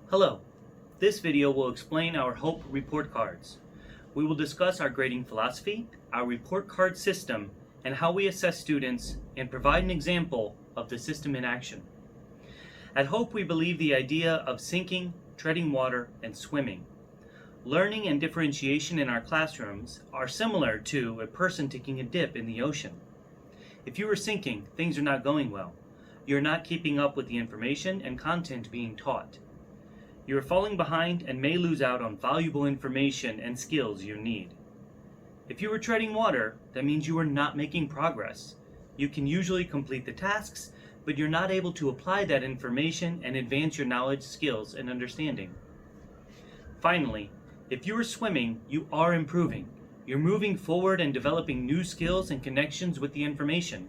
Hello, this video will explain our HOPE report cards. We will discuss our grading philosophy, our report card system, and how we assess students and provide an example of the system in action. At HOPE we believe the idea of sinking, treading water, and swimming. Learning and differentiation in our classrooms are similar to a person taking a dip in the ocean. If you are sinking, things are not going well. You're not keeping up with the information and content being taught. You are falling behind and may lose out on valuable information and skills you need. If you are treading water, that means you are not making progress. You can usually complete the tasks, but you're not able to apply that information and advance your knowledge, skills, and understanding. Finally, if you are swimming, you are improving. You're moving forward and developing new skills and connections with the information.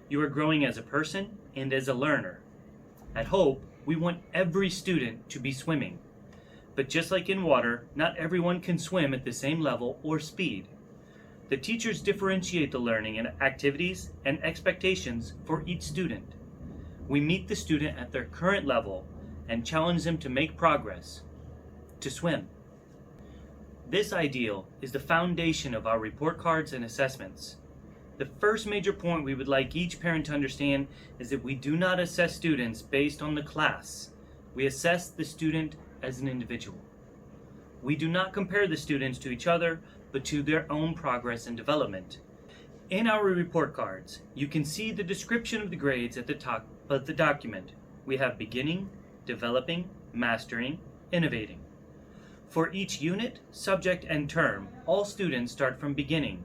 You are growing as a person and as a learner. At HOPE, we want every student to be swimming. But just like in water, not everyone can swim at the same level or speed. The teachers differentiate the learning and activities and expectations for each student. We meet the student at their current level and challenge them to make progress, to swim. This ideal is the foundation of our report cards and assessments. The first major point we would like each parent to understand is that we do not assess students based on the class. We assess the student as an individual. We do not compare the students to each other, but to their own progress and development. In our report cards, you can see the description of the grades at the top of the document. We have beginning, developing, mastering, innovating. For each unit, subject, and term, all students start from beginning.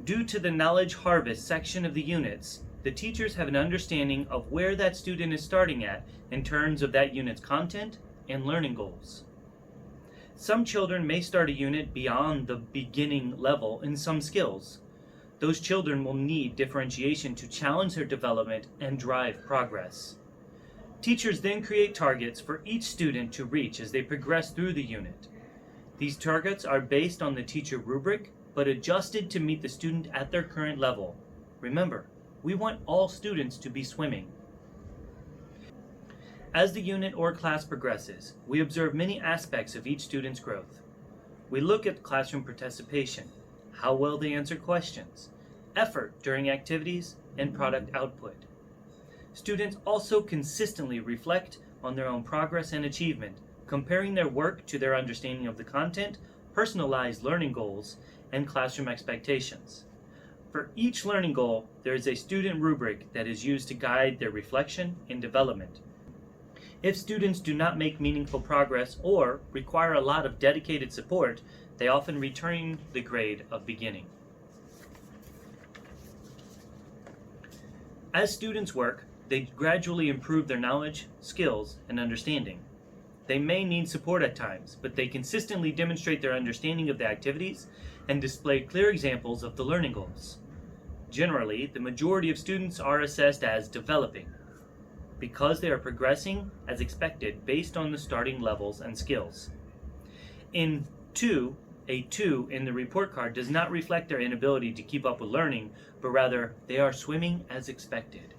Due to the knowledge harvest section of the units, the teachers have an understanding of where that student is starting at in terms of that unit's content and learning goals. Some children may start a unit beyond the beginning level in some skills. Those children will need differentiation to challenge their development and drive progress. Teachers then create targets for each student to reach as they progress through the unit. These targets are based on the teacher rubric, but adjusted to meet the student at their current level. Remember, we want all students to be swimming. As the unit or class progresses, we observe many aspects of each student's growth. We look at classroom participation, how well they answer questions, effort during activities, and product output. Students also consistently reflect on their own progress and achievement, comparing their work to their understanding of the content, personalized learning goals, and classroom expectations. For each learning goal, there is a student rubric that is used to guide their reflection and development. If students do not make meaningful progress or require a lot of dedicated support, they often return the grade of beginning. As students work, they gradually improve their knowledge, skills, and understanding. They may need support at times, but they consistently demonstrate their understanding of the activities and display clear examples of the learning goals. Generally, the majority of students are assessed as developing, because they are progressing as expected based on the starting levels and skills. A 2 in the report card does not reflect their inability to keep up with learning, but rather they are swimming as expected.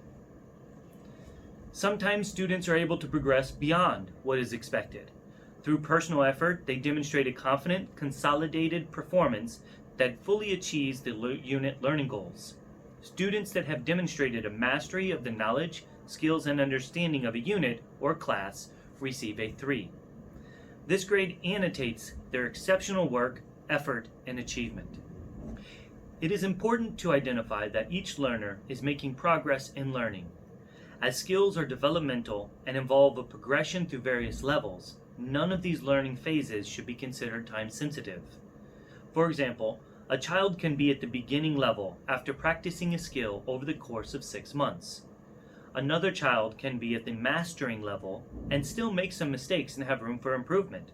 Sometimes students are able to progress beyond what is expected. Through personal effort, they demonstrate a confident, consolidated performance that fully achieves the unit learning goals. Students that have demonstrated a mastery of the knowledge, skills, and understanding of a unit or class receive a 3. This grade annotates their exceptional work, effort, and achievement. It is important to identify that each learner is making progress in learning. As skills are developmental and involve a progression through various levels, none of these learning phases should be considered time sensitive. For example, a child can be at the beginning level after practicing a skill over the course of 6 months. Another child can be at the mastering level and still make some mistakes and have room for improvement.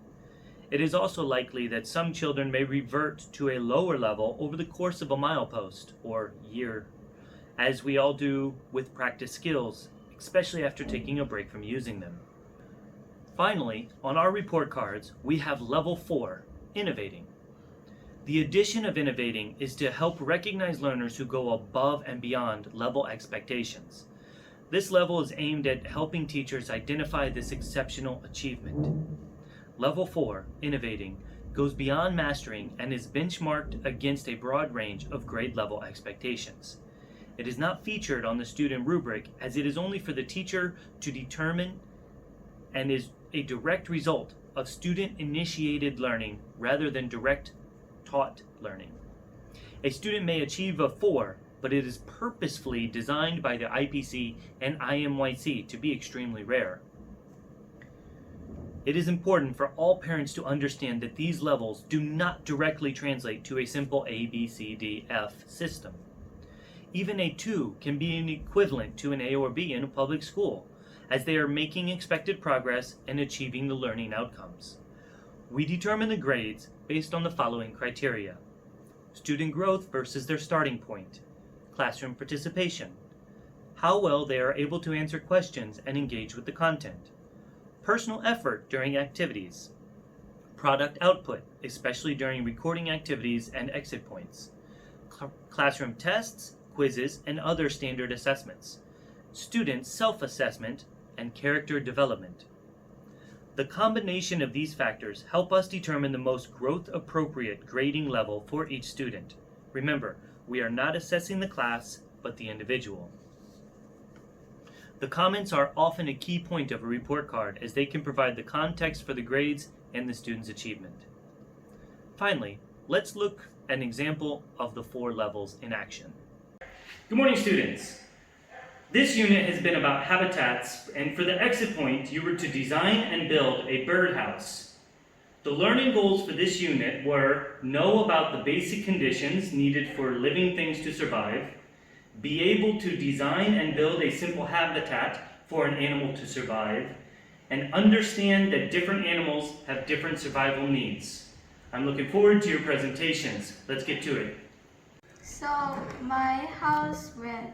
It is also likely that some children may revert to a lower level over the course of a milepost or year, as we all do with practice skills, especially after taking a break from using them. Finally, on our report cards, we have Level 4, Innovating. The addition of Innovating is to help recognize learners who go above and beyond level expectations. This level is aimed at helping teachers identify this exceptional achievement. Level 4, Innovating, goes beyond mastering and is benchmarked against a broad range of grade level expectations. It is not featured on the student rubric as it is only for the teacher to determine and is a direct result of student-initiated learning rather than direct taught learning. A student may achieve a 4, but it is purposefully designed by the IPC and IMYC to be extremely rare. It is important for all parents to understand that these levels do not directly translate to a simple A, B, C, D, F system. Even a 2 can be an equivalent to an A or B in a public school, as they are making expected progress and achieving the learning outcomes. We determine the grades based on the following criteria: student growth versus their starting point, classroom participation, how well they are able to answer questions and engage with the content, personal effort during activities, product output, especially during recording activities and exit points, classroom tests, quizzes, and other standard assessments, student self-assessment, and character development. The combination of these factors help us determine the most growth-appropriate grading level for each student. Remember, we are not assessing the class, but the individual. The comments are often a key point of a report card as they can provide the context for the grades and the student's achievement. Finally, let's look at an example of the 4 levels in action. Good morning, students. This unit has been about habitats, and for the exit point, you were to design and build a birdhouse. The learning goals for this unit were know about the basic conditions needed for living things to survive, be able to design and build a simple habitat for an animal to survive, and understand that different animals have different survival needs. I'm looking forward to your presentations. Let's get to it. So my house went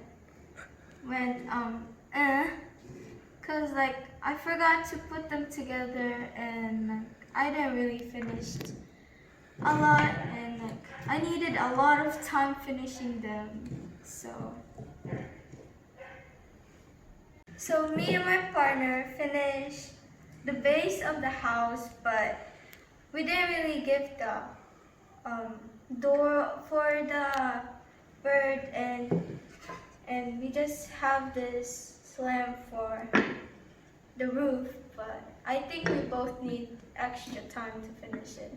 cause I forgot to put them together and I didn't really finish a lot and I needed a lot of time finishing them. So me and my partner finished the base of the house, but we didn't really give the door for the bird and we just have this slam for the roof, but I think we both need extra time to finish it.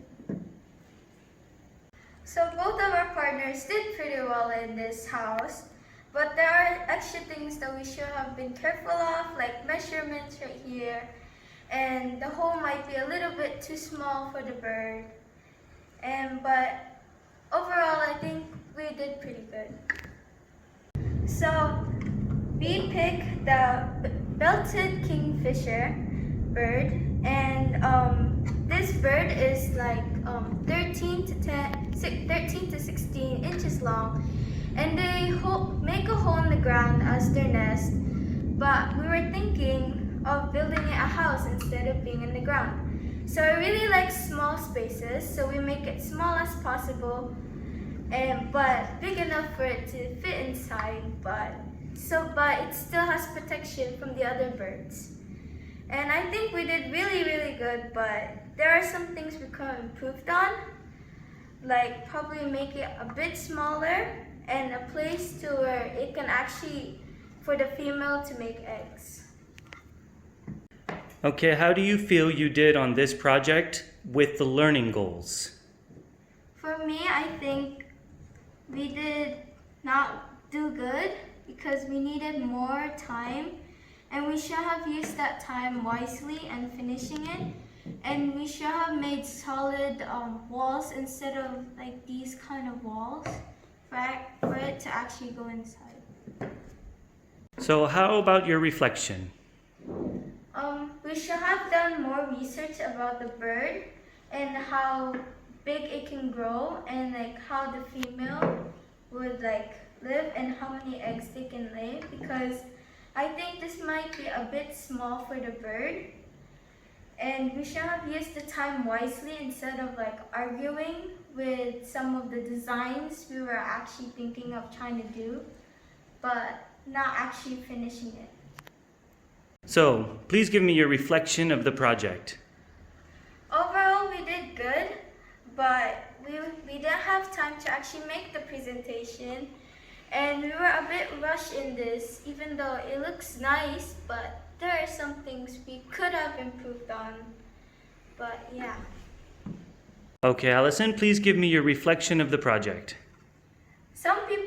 So both of our partners did pretty well in this house, but there are extra things that we should have been careful of, like measurements right here, and the hole might be a little bit too small for the bird. But overall, I think we did pretty good. So we picked the belted Kingfisher bird, and this bird is like 13 to 16 inches long, and they make a hole in the ground as their nest, but we were thinking of building it a house instead of being in the ground. So I really like small spaces, so we make it small as possible, but big enough for it to fit inside, but it still has protection from the other birds. And I think we did really, really good, but there are some things we could have improved on, like probably make it a bit smaller and a place to where it can actually, for the female to make eggs. Okay, how do you feel you did on this project with the learning goals? For me, I think we did not do good because we needed more time, and we should have used that time wisely and finishing it, and we should have made solid walls instead of like these kind of walls for it to actually go inside. So how about your reflection? We should have done more research about the bird and how big it can grow, and like how the female would like live and how many eggs they can lay, because I think this might be a bit small for the bird, and we should have used the time wisely instead of like arguing with some of the designs we were actually thinking of trying to do, but not actually finishing it. So, please give me your reflection of the project. Overall, we did good, but we didn't have time to actually make the presentation. And we were a bit rushed in this, even though it looks nice, but there are some things we could have improved on. But yeah. Okay, Allison, please give me your reflection of the project.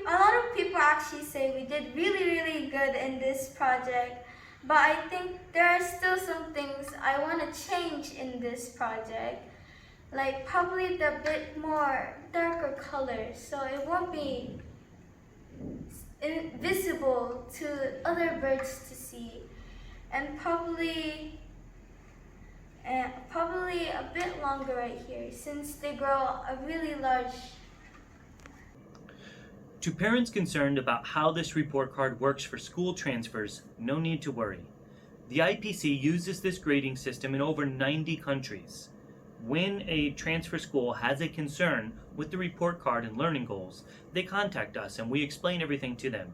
A lot of people actually say we did really good in this project, but I think there are still some things I want to change in this project, like probably the bit more darker colors, so it won't be invisible to other birds to see, and probably a bit longer right here since they grow a really large. To parents concerned about how this report card works for school transfers, no need to worry. The IPC uses this grading system in over 90 countries. When a transfer school has a concern with the report card and learning goals, they contact us and we explain everything to them.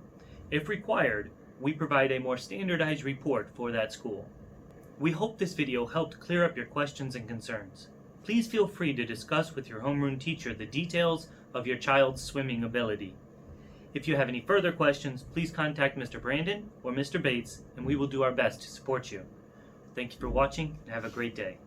If required, we provide a more standardized report for that school. We hope this video helped clear up your questions and concerns. Please feel free to discuss with your homeroom teacher the details of your child's swimming ability. If you have any further questions, please contact Mr. Brandon or Mr. Bates, and we will do our best to support you. Thank you for watching, and have a great day.